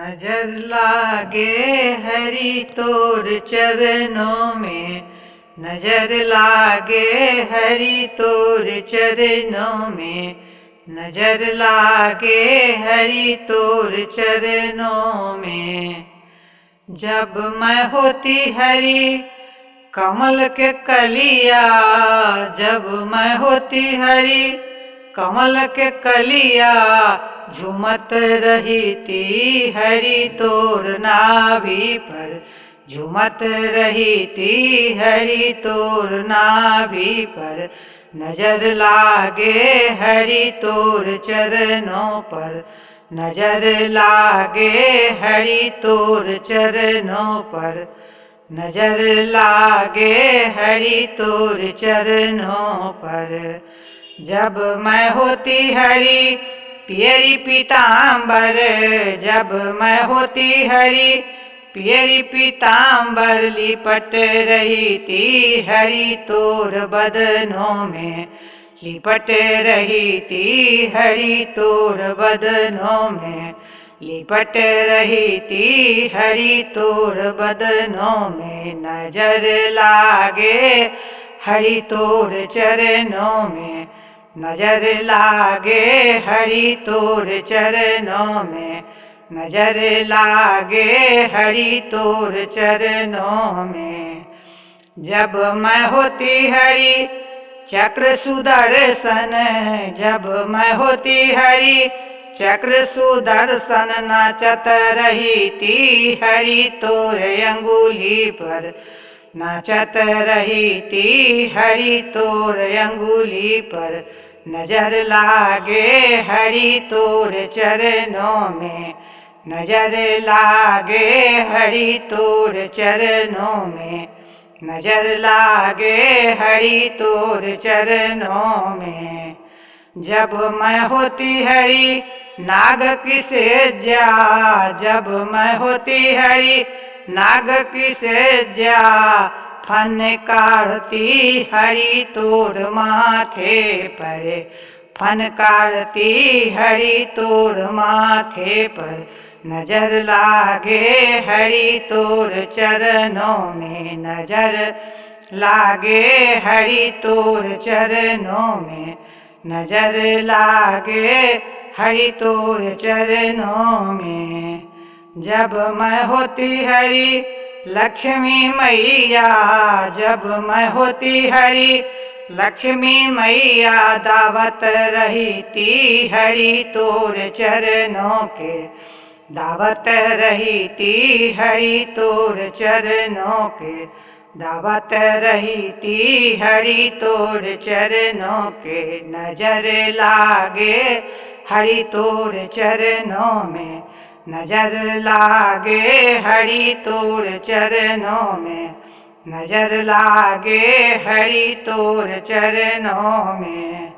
नजर लागे हरि तोर चरणों में, नजर लागे हरि तोर चरणों में, नजर लागे हरि तोर चरणों में। जब मैं होती हरि कमल के कलिया, जब मैं होती हरि कमल के कलिया, झूमत रही थी हरि तोर नाभि पर, झूमत रही थी हरि तोर नाभि पर। नजर लागे हरि तोर चरणों पर, नजर लागे हरि तोर चरणों पर, नजर लागे हरि तोर चरणों पर। जब मैं होती हरि पियरी पीताम्बर, जब मैं होती हरि पियरी पीताम्बर, लिपट रही थी हरि तोर बदनों में, लिपट रही थी हरि तोर बदनों में, लिपट रही थी हरि तोर बदनों में। नजर लागे हरि तोर चरणों में, नजर लागे हरि तोर चरणों में, नजर लागे हरि तोर चरणों में। जब मैं होती हरि चक्र सुदर्शन, जब मैं होती हरि चक्र सुदर्शन, नाचत रही थी हरि तोर अंगुली पर, नाचत रही थी हरि तोर अंगुली पर। नजर लागे हरि तोर चरणों में, नजर लागे हरि तोर चरणों में, नजर लागे हरि तोर चरणों में। जब मैं होती हरि नाग की सेज्या, जब मैं होती हरि नाग की सेज्या, फन काढ़ती हरि तोर माथे पर, फन काढ़ती हरि तोर माथे पर। नजर लागे हरि तोर चरणों में, नजर लागे हरि तोर चरणों में, नजर लागे हरि तोर चरणों में। जब मैं होती हरि लक्ष्मी मैया, जब मैं होती हरि लक्ष्मी मैया, दावत रही थी हरि तोर चरणों के, दावत रही थी हरि तोर चरणों के, दावत रही थी हरि तोर चरणों के। नजर लागे हरि तोर चरणों में, नजर लागे हरि तोर चरणों में, नजर लागे हरि तोर चरणों में।